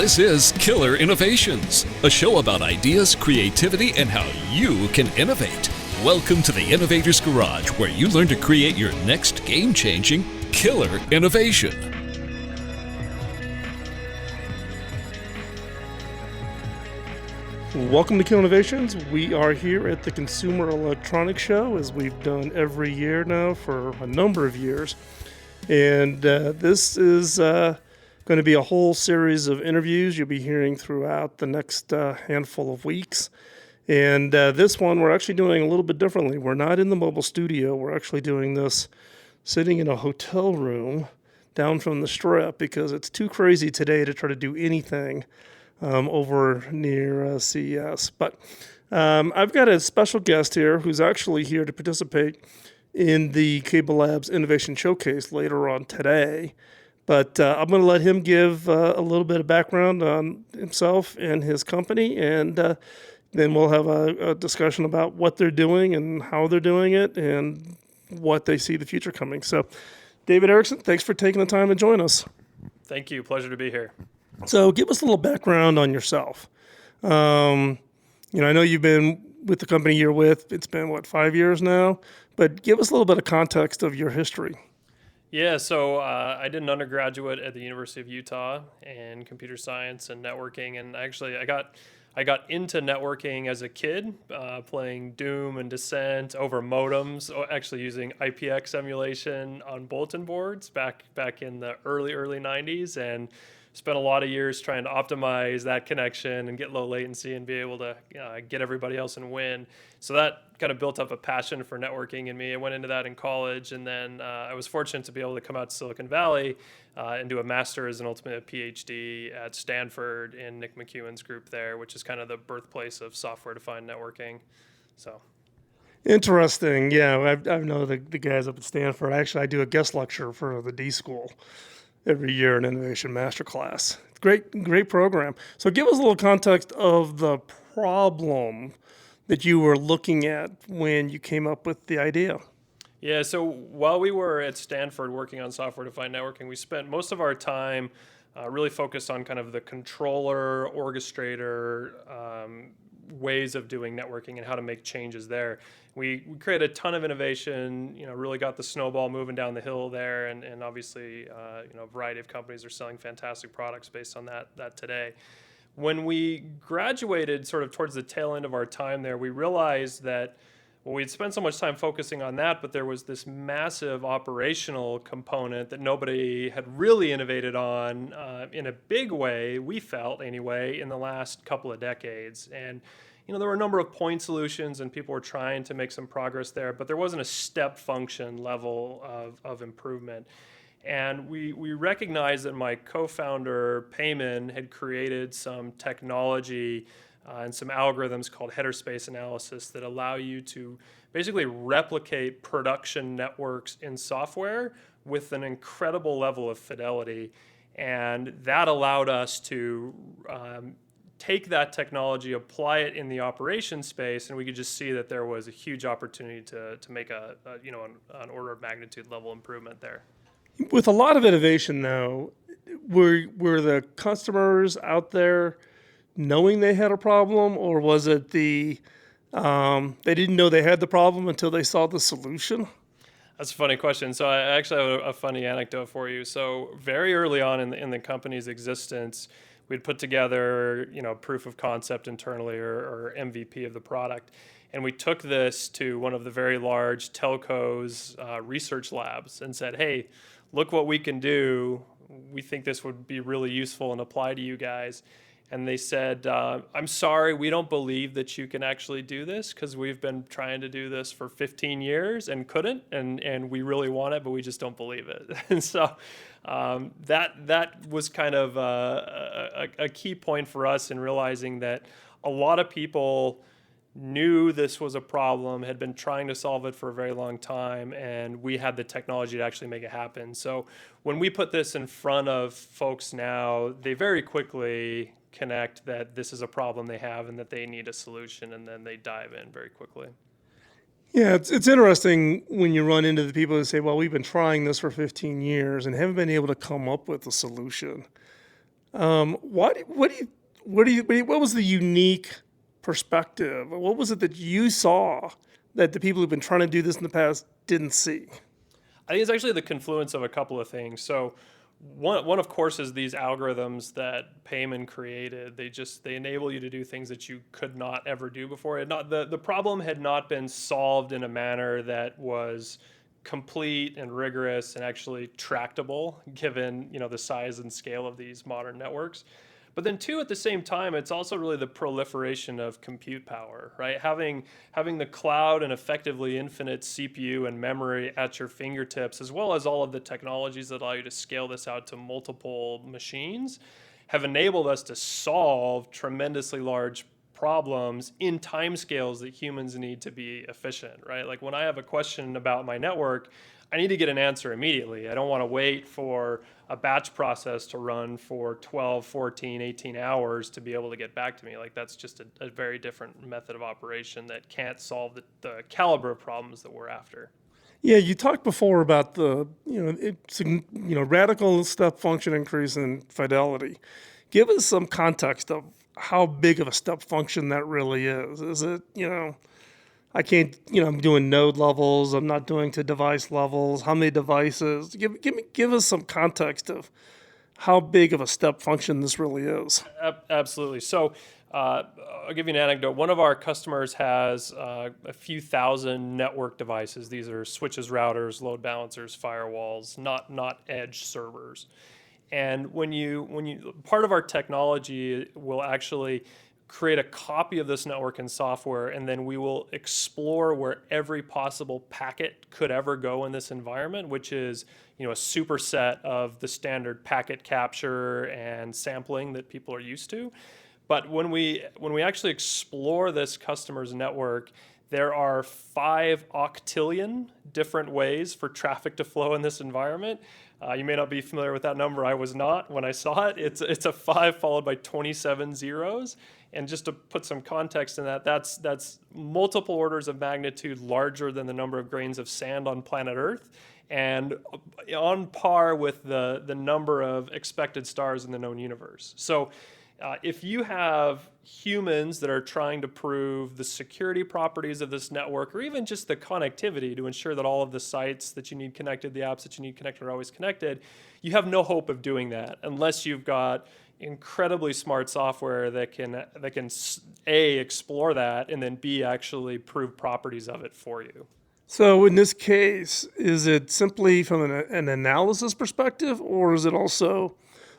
This is Killer Innovations, a show about ideas, creativity, and how you can innovate. Welcome to the Innovator's Garage, where you learn to create your next game-changing killer innovation. Welcome to Killer Innovations. We are here at the Consumer Electronics Show, as we've done every year now for a number of years. And this is going to be a whole series of interviews you'll be hearing throughout the next handful of weeks. And this one we're actually doing a little bit differently. We're not in the mobile studio. We're actually doing this sitting in a hotel room down from the Strip because it's too crazy today to try to do anything over near CES. But I've got a special guest here who's actually here to participate in the Cable Labs Innovation Showcase later on today. But I'm going to let him give a little bit of background on himself and his company, and then we'll have a discussion about what they're doing and how they're doing it and what they see the future coming. So, David Erickson, thanks for taking the time to join us. Thank you. Pleasure to be here. So give us a little background on yourself. I know you've been with the company you're with. It's been, 5 years now? But give us a little bit of context of your history. Yeah, so I did an undergraduate at the University of Utah in computer science and networking. And actually, I got into networking as a kid, playing Doom and Descent over modems, actually using IPX emulation on bulletin boards back in the early 90s. And spent a lot of years trying to optimize that connection and get low latency and be able to get everybody else and win. So that kind of built up a passion for networking in me. I went into that in college, and then I was fortunate to be able to come out to Silicon Valley and do a master's and ultimately a PhD at Stanford in Nick McEwen's group there, which is kind of the birthplace of software-defined networking. So. Interesting. Yeah, I know the guys up at Stanford. Actually, I do a guest lecture for the D School every year, an innovation masterclass. Great program. So give us a little context of the problem that you were looking at when you came up with the idea. Yeah, so while we were at Stanford working on software-defined networking, we spent most of our time really focused on kind of the controller, orchestrator ways of doing networking and how to make changes there. We created a ton of innovation, really got the snowball moving down the hill there, and obviously, a variety of companies are selling fantastic products based on that today. When we graduated sort of towards the tail end of our time there, we realized that we'd spent so much time focusing on that, but there was this massive operational component that nobody had really innovated on in a big way, we felt anyway, in the last couple of decades. And there were a number of point solutions and people were trying to make some progress there, but there wasn't a step function level of improvement. And we recognized that my co-founder, Payman, had created some technology and some algorithms called header space analysis that allow you to basically replicate production networks in software with an incredible level of fidelity. And that allowed us to take that technology, apply it in the operation space, and we could just see that there was a huge opportunity to make an order of magnitude level improvement there. With a lot of innovation, though, were the customers out there knowing they had a problem, or was it they didn't know they had the problem until they saw the solution? That's a funny question. So I actually have a funny anecdote for you. So very early on in the company's existence, we'd put together, proof of concept internally or MVP of the product. And we took this to one of the very large telcos research labs and said, hey, look what we can do. We think this would be really useful and apply to you guys. And they said, I'm sorry, we don't believe that you can actually do this because we've been trying to do this for 15 years and couldn't, and we really want it, but we just don't believe it. And so that was kind of a key point for us in realizing that a lot of people knew this was a problem, had been trying to solve it for a very long time, and we had the technology to actually make it happen. So when we put this in front of folks now, they very quickly connect that this is a problem they have and that they need a solution, and then they dive in very quickly. Yeah, it's interesting when you run into the people who say, well, we've been trying this for 15 years and haven't been able to come up with a solution. What was the unique perspective? What was it that you saw that the people who've been trying to do this in the past didn't see? I think it's actually the confluence of a couple of things. So one of course is these algorithms that Payman created. They enable you to do things that you could not ever do before. The problem had not been solved in a manner that was complete and rigorous and actually tractable given the size and scale of these modern networks. But then two, at the same time, it's also really the proliferation of compute power, right? Having the cloud and effectively infinite CPU and memory at your fingertips, as well as all of the technologies that allow you to scale this out to multiple machines, have enabled us to solve tremendously large problems in timescales that humans need to be efficient, right? Like when I have a question about my network, I need to get an answer immediately. I don't want to wait for a batch process to run for 12, 14, 18 hours to be able to get back to me. Like that's just a very different method of operation that can't solve the caliber of problems that we're after. Yeah, you talked before about the radical step function increase in fidelity. Give us some context of how big of a step function that really is. Is it I can't, I'm doing node levels. I'm not doing to device levels. How many devices? Give us some context of how big of a step function this really is. Absolutely. So I'll give you an anecdote. One of our customers has a few thousand network devices. These are switches, routers, load balancers, firewalls, not edge servers. And when you part of our technology will actually create a copy of this network and software, and then we will explore where every possible packet could ever go in this environment, which is a superset of the standard packet capture and sampling that people are used to. But when we actually explore this customer's network, there are 5 octillion different ways for traffic to flow in this environment. You may not be familiar with that number. I was not when I saw it. It's a 5 followed by 27 zeros. And just to put some context in that, that's multiple orders of magnitude larger than the number of grains of sand on planet Earth, and on par with the number of expected stars in the known universe. So if you have humans that are trying to prove the security properties of this network, or even just the connectivity to ensure that all of the sites that you need connected, the apps that you need connected are always connected, you have no hope of doing that unless you've got incredibly smart software that can A, explore that, and then B, actually prove properties of it for you. So in this case, is it simply from an analysis perspective, or is it also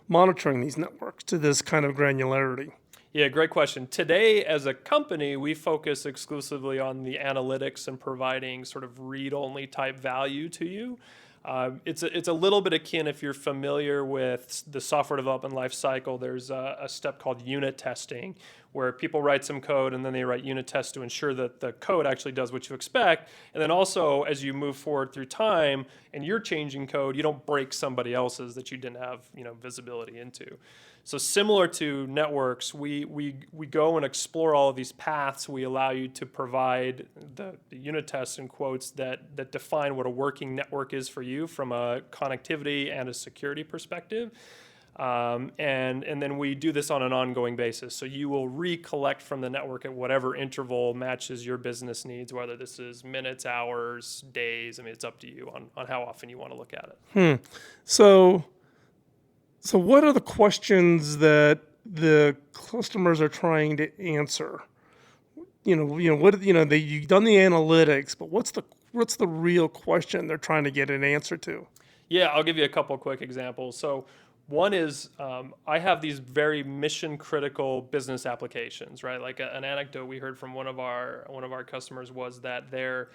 monitoring these networks to this kind of granularity? Yeah, great question. Today, as a company, we focus exclusively on the analytics and providing sort of read-only type value to you. It's a little bit akin, if you're familiar with the software development lifecycle. There's a step called unit testing, where people write some code and then they write unit tests to ensure that the code actually does what you expect. And then also, as you move forward through time and you're changing code, you don't break somebody else's that you didn't have visibility into. So similar to networks, we go and explore all of these paths. We allow you to provide the unit tests in quotes that define what a working network is for you from a connectivity and a security perspective. And then we do this on an ongoing basis. So you will recollect from the network at whatever interval matches your business needs, whether this is minutes, hours, days. I mean, it's up to you on how often you want to look at it. So what are the questions that the customers are trying to answer? You've done the analytics, but what's the real question they're trying to get an answer to? Yeah, I'll give you a couple quick examples. So one is I have these very mission critical business applications, right? Like an anecdote we heard from one of our customers was that their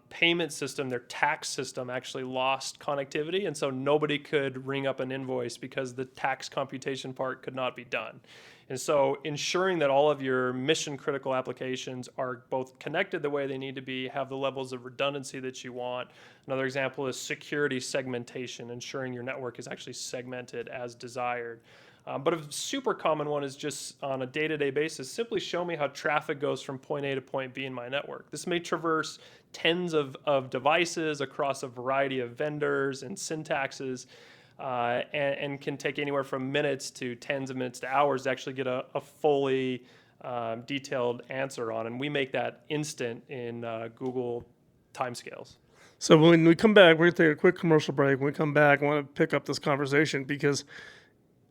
payment system, their tax system actually lost connectivity, and so nobody could ring up an invoice because the tax computation part could not be done. And so ensuring that all of your mission critical applications are both connected the way they need to be, have the levels of redundancy that you want. Another example is security segmentation, ensuring your network is actually segmented as desired. But a super common one is just on a day-to-day basis, simply show me how traffic goes from point A to point B in my network. This may traverse tens of devices across a variety of vendors and syntaxes. and can take anywhere from minutes to tens of minutes to hours to actually get a fully detailed answer on. And we make that instant in Google timescales. So when we come back, we're going to take a quick commercial break. When we come back, I want to pick up this conversation because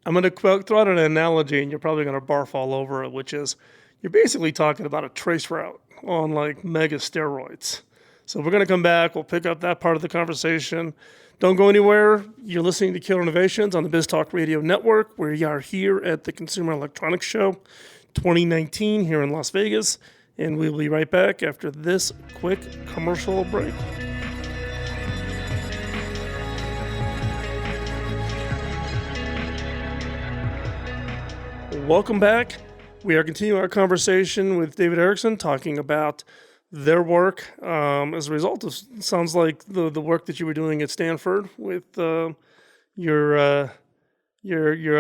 I'm going to throw out an analogy, and you're probably going to barf all over it, which is you're basically talking about a trace route on like mega steroids. So we're going to come back. We'll pick up that part of the conversation. Don't go anywhere. You're listening to Killer Innovations on the BizTalk Radio Network. We are here at the Consumer Electronics Show 2019 here in Las Vegas, and we'll be right back after this quick commercial break. Welcome back. We are continuing our conversation with David Erickson, talking about their work as a result of, sounds like the work that you were doing at Stanford with your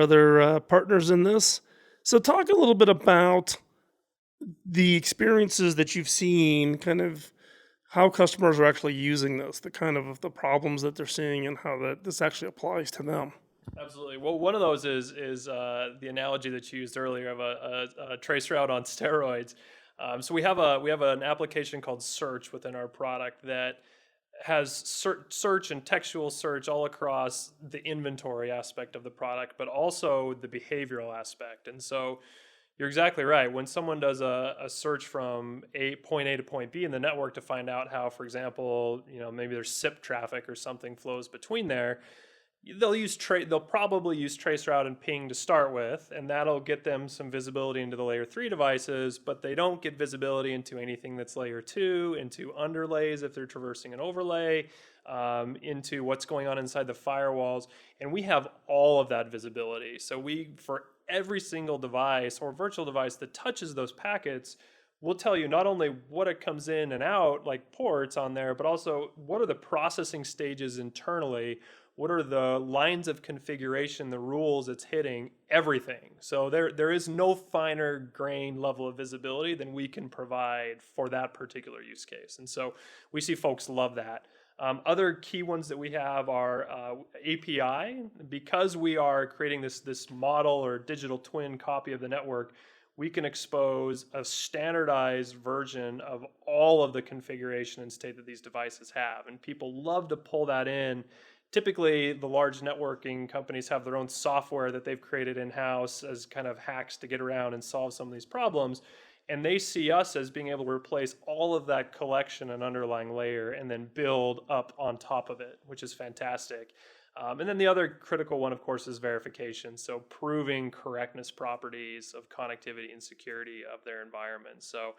other partners in this. So talk a little bit about the experiences that you've seen, kind of how customers are actually using this, the kind of the problems that they're seeing, and how that this actually applies to them. Absolutely. Well, one of those is the analogy that you used earlier of a trace route on steroids. So we have an application called Search within our product that has search and textual search all across the inventory aspect of the product, but also the behavioral aspect. And so you're exactly right. When someone does a search from point A to point B in the network to find out how, for example, maybe there's SIP traffic or something flows between there, they'll probably use traceroute and ping to start with, and that'll get them some visibility into the layer 3 devices, but they don't get visibility into anything that's layer 2, into underlays if they're traversing an overlay, into what's going on inside the firewalls. And we have all of that visibility. So for every single device or virtual device that touches those packets, we'll tell you not only what it comes in and out, like ports on there, but also what are the processing stages internally. What are the lines of configuration, the rules it's hitting, everything. So there is no finer grain level of visibility than we can provide for that particular use case. And so we see folks love that. Other key ones that we have are API. Because we are creating this model or digital twin copy of the network, we can expose a standardized version of all of the configuration and state that these devices have. And people love to pull that in. Typically, the large networking companies have their own software that they've created in-house as kind of hacks to get around and solve some of these problems. And they see us as being able to replace all of that collection and underlying layer and then build up on top of it, which is fantastic. And then the other critical one, of course, is verification. So proving correctness properties of connectivity and security of their environment. So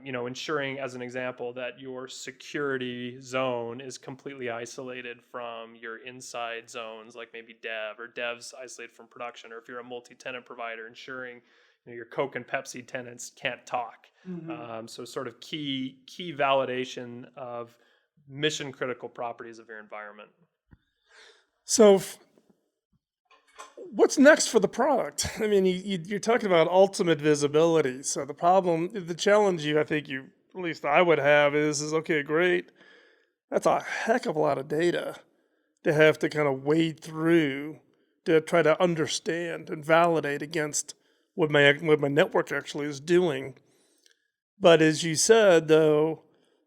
ensuring, as an example, that your security zone is completely isolated from your inside zones, like maybe dev, or dev's isolated from production, or if you're a multi-tenant provider, ensuring your Coke and Pepsi tenants can't talk. Mm-hmm. So sort of key validation of mission critical properties of your environment. So what's next for the product? I mean, you're talking about ultimate visibility. So the challenge at least I would have is okay, great. That's a heck of a lot of data to have to kind of wade through to try to understand and validate against what my network actually is doing. But as you said, though,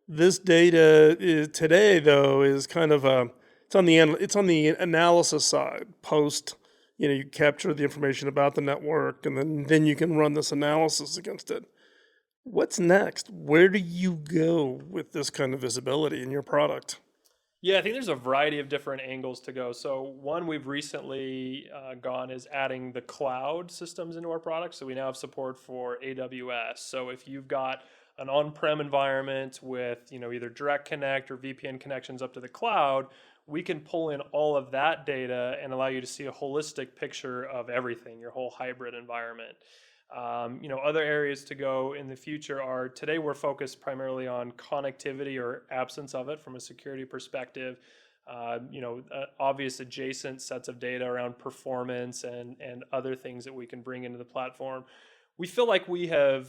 this data is kind of it's on the analysis side. Post, you capture the information about the network, and then you can run this analysis against it. What's next? Where do you go with this kind of visibility in your product? Yeah, I think there's a variety of different angles to go. So one we've recently gone is adding the cloud systems into our product. So we now have support for AWS. So if you've got an on-prem environment with either direct connect or VPN connections up to the cloud, we can pull in all of that data and allow you to see a holistic picture of everything, your whole hybrid environment. Other areas to go in the future are, today we're focused primarily on connectivity or absence of it from a security perspective. Obvious adjacent sets of data around performance and other things that we can bring into the platform. we feel like we have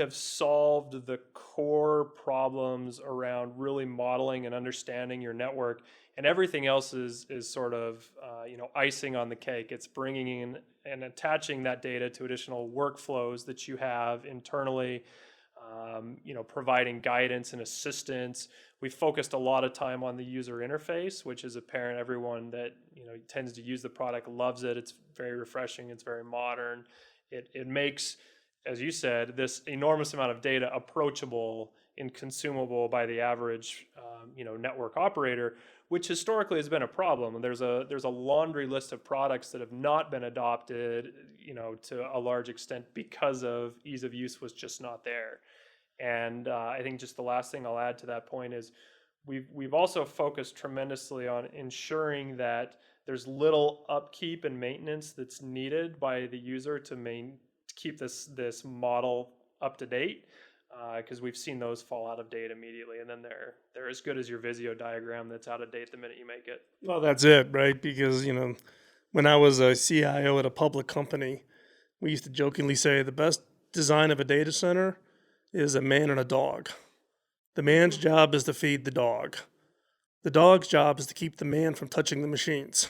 solved the core problems around really modeling and understanding your network, and everything else is sort of icing on the cake. It's bringing in and attaching that data to additional workflows that you have internally, providing guidance and assistance. We focused a lot of time on the user interface, which is apparent. Everyone that tends to use the product loves it. It's very refreshing. It's very modern. It makes, as you said, this enormous amount of data approachable and consumable by the average, network operator, which historically has been a problem. And there's a laundry list of products that have not been adopted, to a large extent because of ease of use was just not there. And I think just the last thing I'll add to that point is we've also focused tremendously on ensuring that there's little upkeep and maintenance that's needed by the user to keep this model up to date, because we've seen those fall out of date immediately, and then they're as good as your Visio diagram that's out of date the minute you make it. Well, that's it, right? Because when I was a CIO at a public company, we used to jokingly say the best design of a data center is a man and a dog. The man's job is to feed the dog. The dog's job is to keep the man from touching the machines.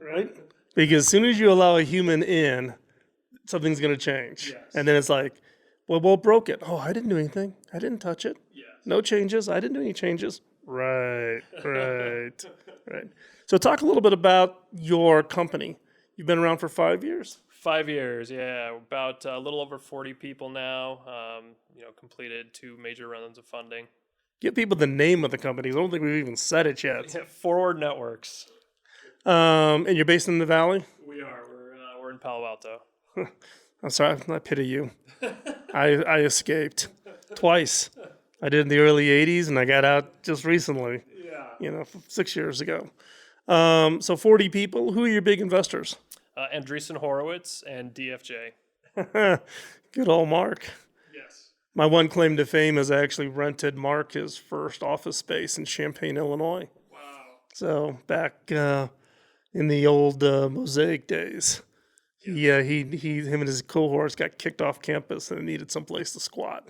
Right? Because as soon as you allow a human in, something's going to change. Yes. And then it's like, well, what broke it? Oh, I didn't do anything. I didn't touch it. Yes. No changes. I didn't do any changes. Right. So talk a little bit about your company. You've been around for 5 years? 5 years, yeah. About a little over 40 people now. Completed 2 major rounds of funding. Give people the name of the company. I don't think we've even said it yet. Forward Networks. And you're based in the Valley? We are. We're in Palo Alto. I'm sorry, I pity you. I escaped twice. I did in the early 80s, and I got out just recently, 6 years ago. So 40 people. Who are your big investors? Andreessen Horowitz and DFJ. Good old Mark. Yes. My one claim to fame is I actually rented Mark his first office space in Champaign, Illinois. Wow. So back in the old Mosaic days. Yeah, him and his cohorts got kicked off campus and needed some place to squat.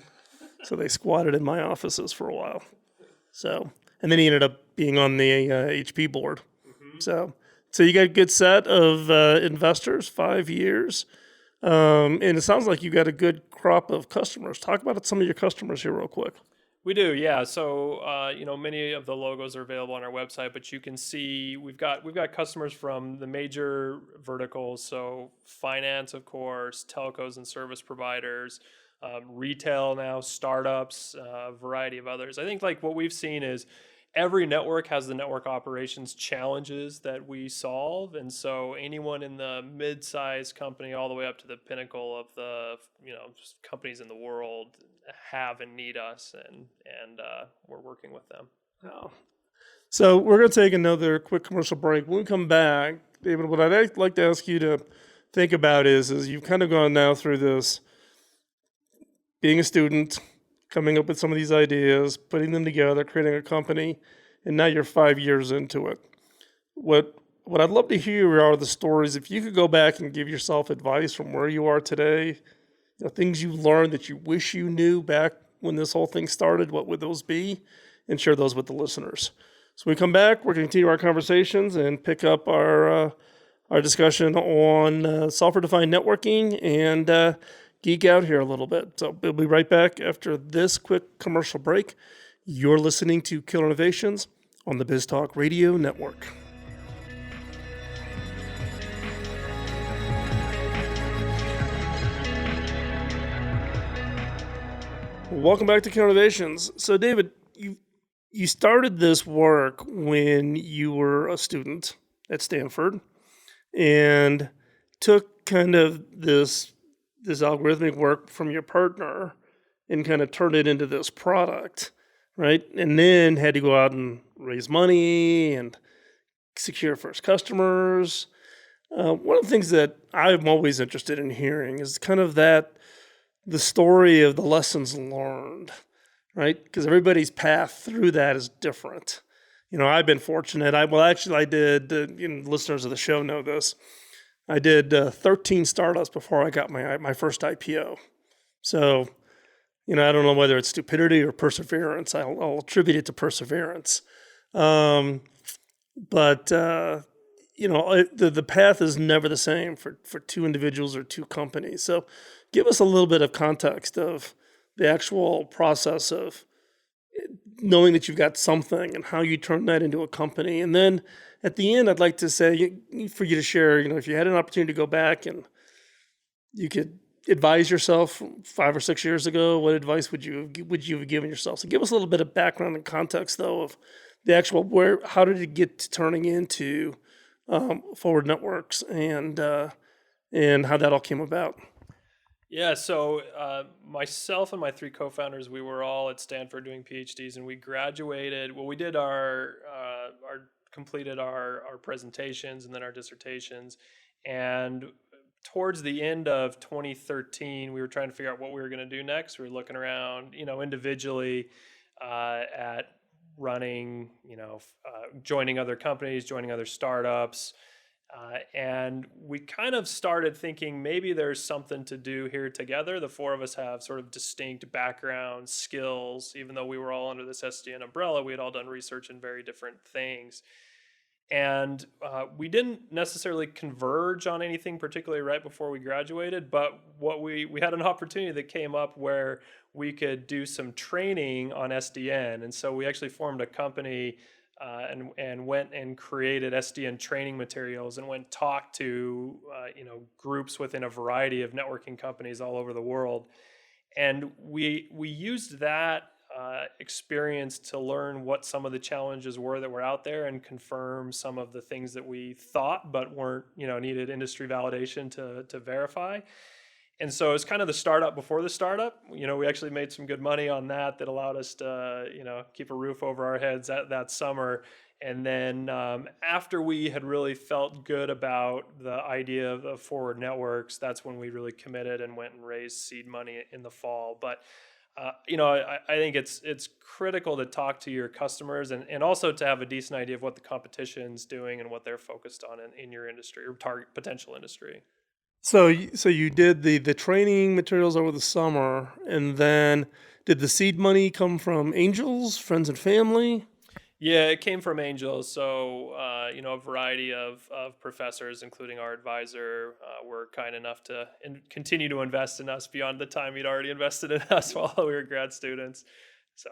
So they squatted in my offices for a while. So, and then he ended up being on the HP board. Mm-hmm. So you got a good set of investors, 5 years. And it sounds like you got a good crop of customers. Talk about some of your customers here real quick. We do, yeah. So, many of the logos are available on our website, but you can see we've got customers from the major verticals. So finance, of course, telcos and service providers, retail now, startups, a variety of others. I think like what we've seen is every network has the network operations challenges that we solve. And so anyone in the mid-sized company all the way up to the pinnacle of the, companies in the world have and need us, and we're working with them. Oh. So we're going to take another quick commercial break. When we come back, David, what I'd like to ask you to think about is you've kind of gone now through this, being a student, coming up with some of these ideas, putting them together, creating a company, and now you're 5 years into it. What I'd love to hear are the stories. If you could go back and give yourself advice from where you are today, things you learned that you wish you knew back when this whole thing started, what would those be? And share those with the listeners. So when we come back, we're going to continue our conversations and pick up our discussion on software-defined networking and geek out here a little bit. So we'll be right back after this quick commercial break. You're listening to Killer Innovations on the BizTalk Radio Network. Welcome back to Killer Innovations. So David, you started this work when you were a student at Stanford and took kind of this algorithmic work from your partner and kind of turned it into this product, right? And then had to go out and raise money and secure first customers. One of the things that I'm always interested in hearing is kind of the story of the lessons learned, right? Because everybody's path through that is different. I've been fortunate. I did, listeners of the show know this. I did 13 startups before I got my first IPO. So, I don't know whether it's stupidity or perseverance. I'll attribute it to perseverance. But the path is never the same for two individuals or two companies. So give us a little bit of context of the actual process of knowing that you've got something and how you turn that into a company. And then at the end, I'd like to say for you to share, if you had an opportunity to go back and you could advise yourself 5 or 6 years ago, what advice would you have given yourself? So give us a little bit of background and context, though, of the actual how did it get to turning into Forward Networks and how that all came about. Yeah, so myself and my 3 co-founders, we were all at Stanford doing PhDs, and we graduated. Well, we did completed our presentations and then our dissertations, and towards the end of 2013, we were trying to figure out what we were going to do next. We were looking around, individually at running, joining other companies, joining other startups. And we kind of started thinking maybe there's something to do here together. The 4 of us have sort of distinct backgrounds, skills. Even though we were all under this SDN umbrella, we had all done research in very different things. And we didn't necessarily converge on anything particularly right before we graduated, but we had an opportunity that came up where we could do some training on SDN. And so we actually formed a company and went and created SDN training materials and went talk to groups within a variety of networking companies all over the world. And we used that experience to learn what some of the challenges were that were out there and confirm some of the things that we thought but weren't, needed industry validation to verify. And so it's kind of the startup before the startup. We actually made some good money on that allowed us to, keep a roof over our heads that summer. And then after we had really felt good about the idea of Forward Networks, that's when we really committed and went and raised seed money in the fall. But I think it's critical to talk to your customers and also to have a decent idea of what the competition's doing and what they're focused on in your industry or target potential industry. So you did the training materials over the summer, and then did the seed money come from angels, friends and family? Yeah, it came from angels. So, a variety of professors, including our advisor, were kind enough to continue to invest in us beyond the time he'd already invested in us while we were grad students. So.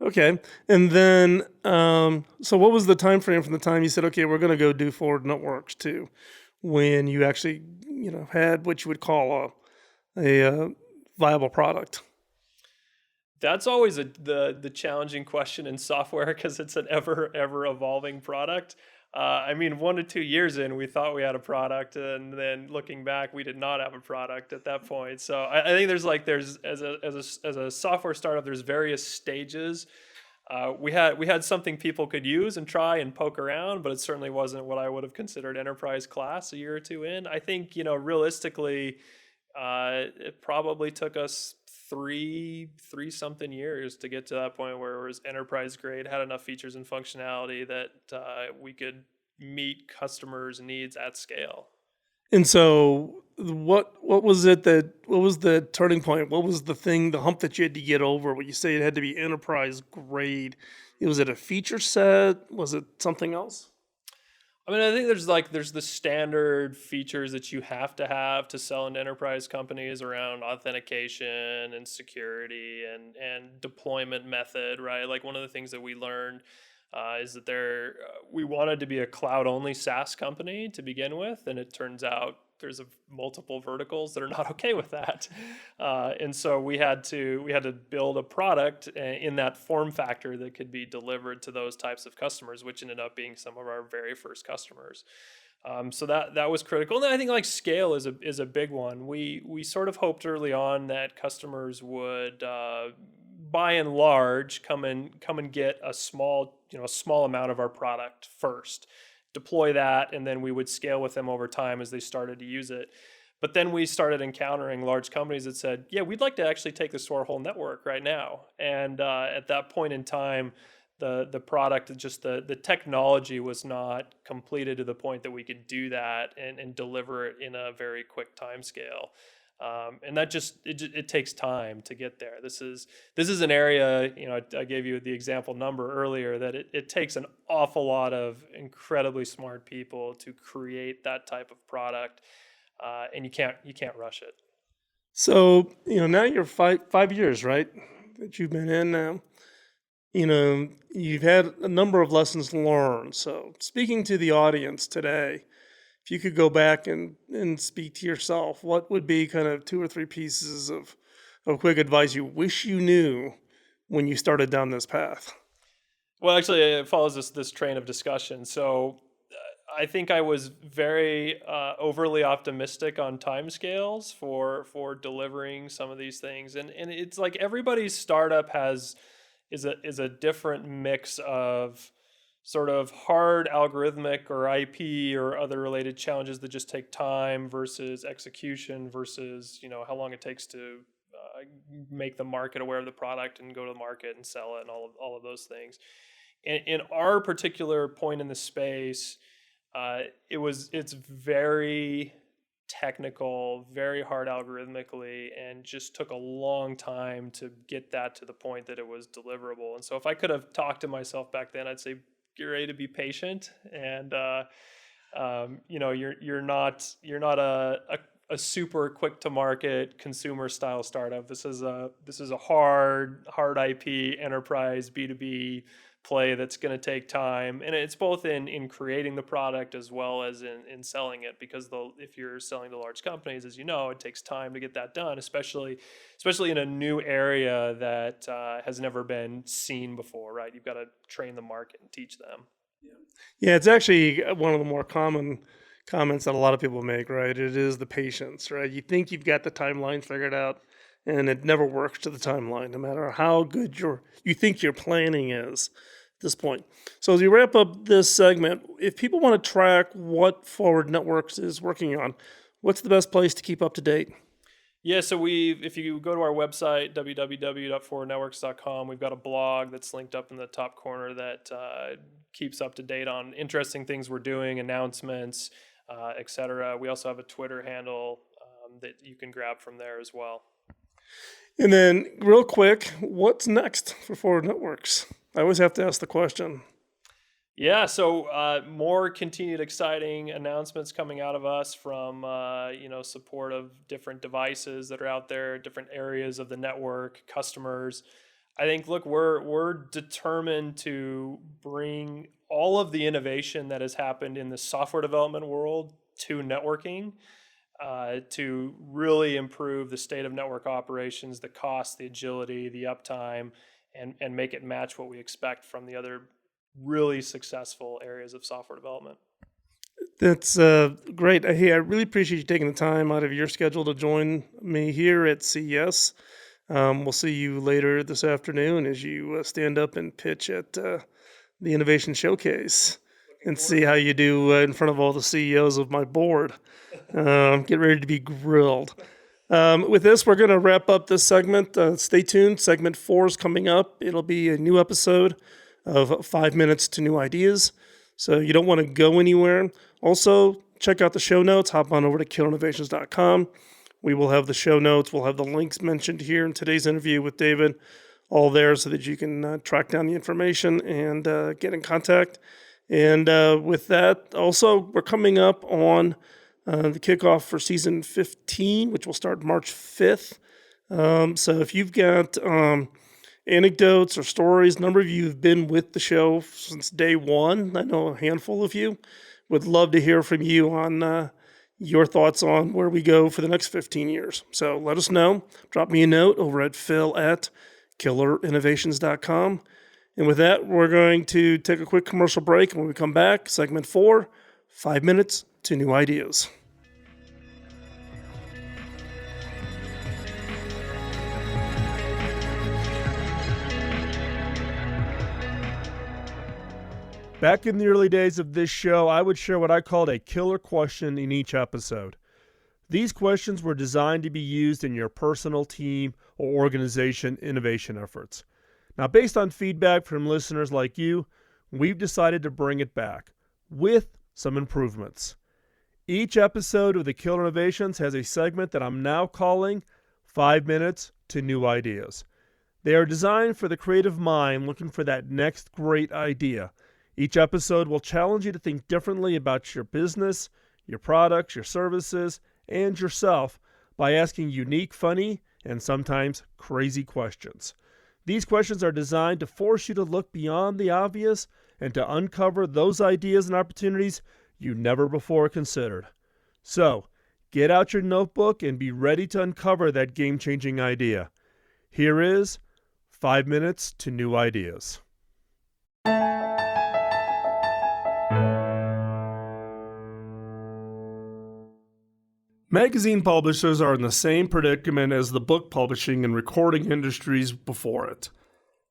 Okay. And then, so what was the time frame from the time you said, okay, we're going to go do Forward Networks to when you actually, had what you would call a viable product? That's always the challenging question in software because it's an ever evolving product. 1 to 2 years in, we thought we had a product, and then looking back, we did not have a product at that point. So I think there's as a software startup, there's various stages. We had something people could use and try and poke around, but it certainly wasn't what I would have considered enterprise class a year or 2 in. I think realistically, it probably took us three something years to get to that point where it was enterprise grade, had enough features and functionality that we could meet customers' needs at scale. And so what was the turning point? What was the hump that you had to get over? When you say it had to be enterprise grade, was it a feature set? Was it something else? I think there's the standard features that you have to sell into enterprise companies around authentication and security and deployment method, right? Like one of the things that we learned is that we wanted to be a cloud-only SaaS company to begin with, and it turns out there's multiple verticals that are not okay with that, and so we had to build a product in that form factor that could be delivered to those types of customers, which ended up being some of our very first customers. So that was critical, and I think scale is a big one. We sort of hoped early on that customers would, by and large, come and get a small amount of our product first, deploy that, and then we would scale with them over time as they started to use it. But then we started encountering large companies that said, yeah, we'd like to actually take this to our whole network right now. And at that point in time, the product, just the technology was not completed to the point that we could do that and deliver it in a very quick time scale. And that it takes time to get there. This is an area, I gave you the example number earlier, that it takes an awful lot of incredibly smart people to create that type of product, and you can't rush it. So, now you're 5 years, right, that you've been in now. You've had a number of lessons learned. So speaking to the audience today, if you could go back and speak to yourself, what would be kind of 2 or 3 pieces of quick advice you wish you knew when you started down this path? Well, actually, it follows this train of discussion. So I think I was very overly optimistic on timescales for delivering some of these things. And it's like everybody's startup is a different mix of sort of hard algorithmic or IP or other related challenges that just take time versus execution versus, how long it takes to make the market aware of the product and go to the market and sell it and all of those things. In our particular point in the space, it's very technical, very hard algorithmically, and just took a long time to get that to the point that it was deliverable. And so if I could have talked to myself back then, I'd say, get ready to be patient, and you're not a super quick to market consumer style startup. This is a hard IP enterprise B2B play that's going to take time, and it's both in creating the product as well as in selling it, because if you're selling to large companies, as it takes time to get that done, especially in a new area that has never been seen before, right? You've got to train the market and teach them. Yeah, it's actually one of the more common comments that a lot of people make, right? It is the patience, right? You think you've got the timeline figured out, and it never works to the timeline, no matter how good you think your planning is at this point. So as we wrap up this segment, if people want to track what Forward Networks is working on, what's the best place to keep up to date? Yeah, so if you go to our website, www.forwardnetworks.com, we've got a blog that's linked up in the top corner that keeps up to date on interesting things we're doing, announcements, etc. We also have a Twitter handle that you can grab from there as well. And then real quick, what's next for Forward Networks? I always have to ask the question. Yeah, so more continued exciting announcements coming out of us from support of different devices that are out there, different areas of the network, customers. I think, look, we're determined to bring all of the innovation that has happened in the software development world to networking, to really improve the state of network operations, the cost, the agility, the uptime, and make it match what we expect from the other really successful areas of software development. That's great. Hey, I really appreciate you taking the time out of your schedule to join me here at CES. We'll see you later this afternoon as you stand up and pitch at the Innovation Showcase and see how you do in front of all the CEOs of my board. Get ready to be grilled. With this, we're going to wrap up this segment. Stay tuned. Segment 4 is coming up. It'll be a new episode of 5 Minutes to New Ideas. So you don't want to go anywhere. Also, check out the show notes. Hop on over to killerinnovations.com. We will have the show notes. We'll have the links mentioned here in today's interview with David, all there so that you can track down the information and get in contact. And with that, also, we're coming up on the kickoff for season 15, which will start March 5th. So if you've got anecdotes or stories, a number of you have been with the show since day one. I know a handful of you. Would love to hear from you on your thoughts on where we go for the next 15 years. So let us know. Drop me a note over at phil@killerinnovations.com. And with that, we're going to take a quick commercial break. And when we come back, segment 4, 5 minutes to new ideas. Back in the early days of this show, I would share what I called a killer question in each episode. These questions were designed to be used in your personal team or organization innovation efforts. Now, based on feedback from listeners like you, we've decided to bring it back with some improvements. Each episode of the Killer Innovations has a segment that I'm now calling 5 Minutes to New Ideas. They are designed for the creative mind looking for that next great idea. Each episode will challenge you to think differently about your business, your products, your services, and yourself by asking unique, funny, and sometimes crazy questions. These questions are designed to force you to look beyond the obvious and to uncover those ideas and opportunities you never before considered. So, get out your notebook and be ready to uncover that game-changing idea. Here is 5 Minutes to New Ideas. Magazine publishers are in the same predicament as the book publishing and recording industries before it.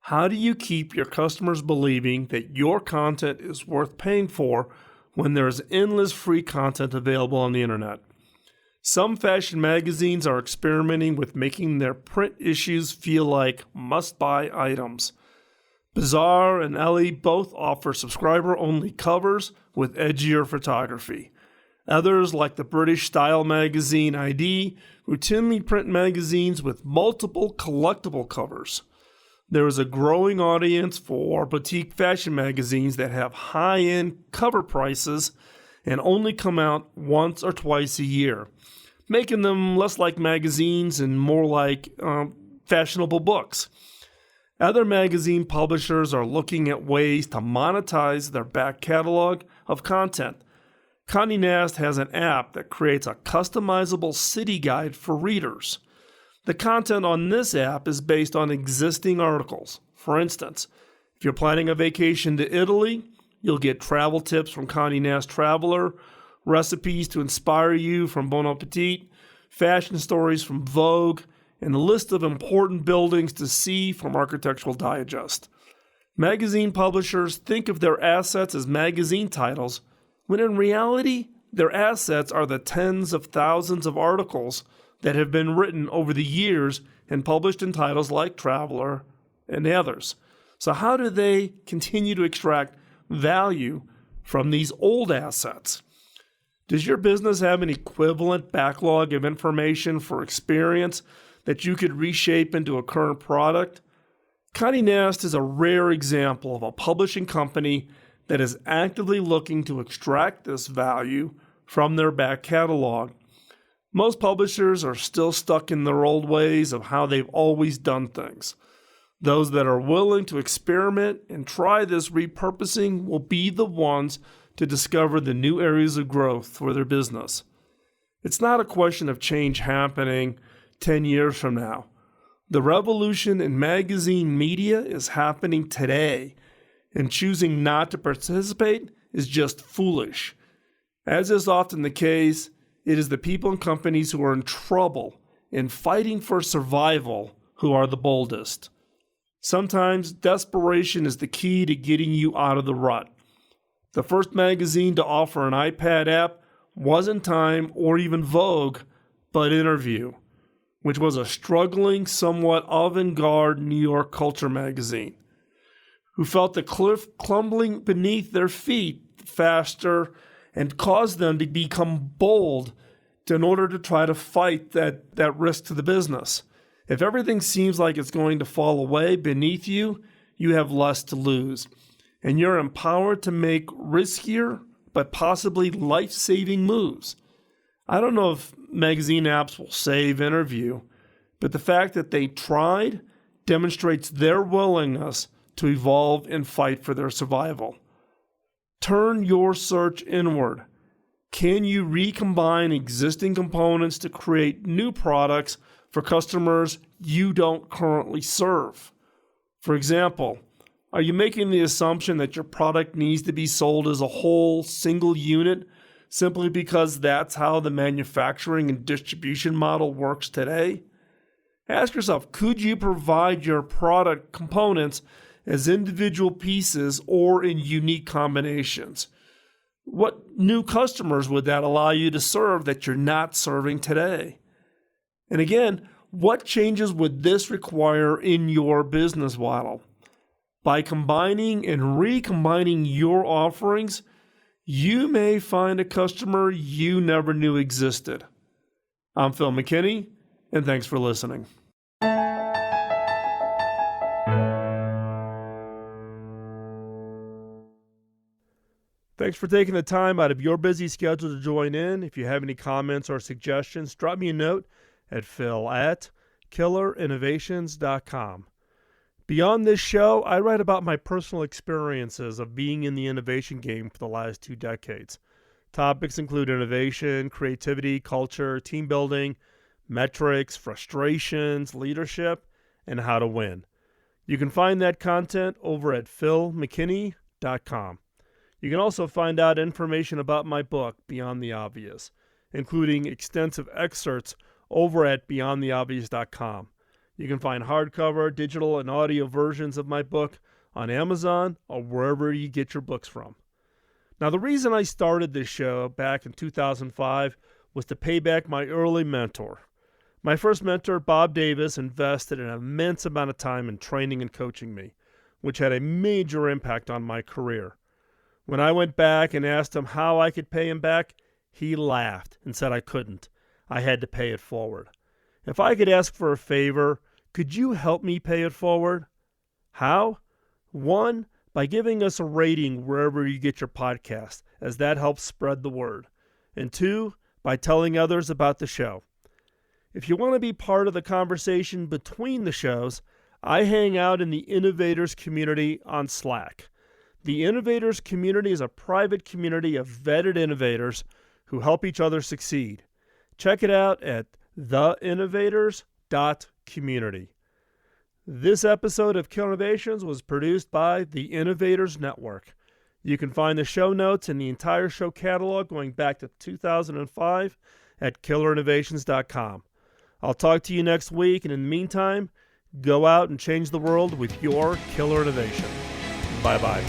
How do you keep your customers believing that your content is worth paying for when there is endless free content available on the internet? Some fashion magazines are experimenting with making their print issues feel like must-buy items. Bazaar and Elle both offer subscriber-only covers with edgier photography. Others, like the British style magazine ID, routinely print magazines with multiple collectible covers. There is a growing audience for boutique fashion magazines that have high-end cover prices and only come out once or twice a year, making them less like magazines and more like fashionable books. Other magazine publishers are looking at ways to monetize their back catalog of content. Condé Nast has an app that creates a customizable city guide for readers. The content on this app is based on existing articles. For instance, if you're planning a vacation to Italy, you'll get travel tips from Condé Nast Traveler, recipes to inspire you from Bon Appetit, fashion stories from Vogue, and a list of important buildings to see from Architectural Digest. Magazine publishers think of their assets as magazine titles, when in reality, their assets are the tens of thousands of articles that have been written over the years and published in titles like Traveler and others. So how do they continue to extract value from these old assets? Does your business have an equivalent backlog of information for experience that you could reshape into a current product? Condé Nast is a rare example of a publishing company that is actively looking to extract this value from their back catalog. Most publishers are still stuck in their old ways of how they've always done things. Those that are willing to experiment and try this repurposing will be the ones to discover the new areas of growth for their business. It's not a question of change happening 10 years from now. The revolution in magazine media is happening today, and choosing not to participate is just foolish. As is often the case, it is the people and companies who are in trouble and fighting for survival who are the boldest. Sometimes desperation is the key to getting you out of the rut. The first magazine to offer an iPad app wasn't Time or even Vogue, but Interview, which was a struggling, somewhat avant-garde New York culture magazine, who felt the cliff crumbling beneath their feet faster and caused them to become bold in order to try to fight that risk to the business. If everything seems like it's going to fall away beneath you, you have less to lose. And you're empowered to make riskier but possibly life-saving moves. I don't know if magazine apps will save Interview, but the fact that they tried demonstrates their willingness to evolve and fight for their survival. Turn your search inward. Can you recombine existing components to create new products for customers you don't currently serve? For example, are you making the assumption that your product needs to be sold as a whole single unit simply because that's how the manufacturing and distribution model works today? Ask yourself, could you provide your product components as individual pieces or in unique combinations? What new customers would that allow you to serve that you're not serving today? And again, what changes would this require in your business model? By combining and recombining your offerings, you may find a customer you never knew existed. I'm Phil McKinney, and thanks for listening. Thanks for taking the time out of your busy schedule to join in. If you have any comments or suggestions, drop me a note at phil@killerinnovations.com. Beyond this show, I write about my personal experiences of being in the innovation game for the last 2 decades. Topics include innovation, creativity, culture, team building, metrics, frustrations, leadership, and how to win. You can find that content over at philmckinney.com. You can also find out information about my book, Beyond the Obvious, including extensive excerpts over at beyondtheobvious.com. You can find hardcover, digital, and audio versions of my book on Amazon or wherever you get your books from. Now, the reason I started this show back in 2005 was to pay back my early mentor. My first mentor, Bob Davis, invested an immense amount of time in training and coaching me, which had a major impact on my career. When I went back and asked him how I could pay him back, he laughed and said I couldn't. I had to pay it forward. If I could ask for a favor, could you help me pay it forward? How? 1, by giving us a rating wherever you get your podcast, as that helps spread the word. And 2, by telling others about the show. If you want to be part of the conversation between the shows, I hang out in the Innovators community on Slack. The Innovators community is a private community of vetted innovators who help each other succeed. Check it out at theinnovators.community. This episode of Killer Innovations was produced by the Innovators Network. You can find the show notes and the entire show catalog going back to 2005 at killerinnovations.com. I'll talk to you next week, and in the meantime, go out and change the world with your killer innovation. Bye-bye.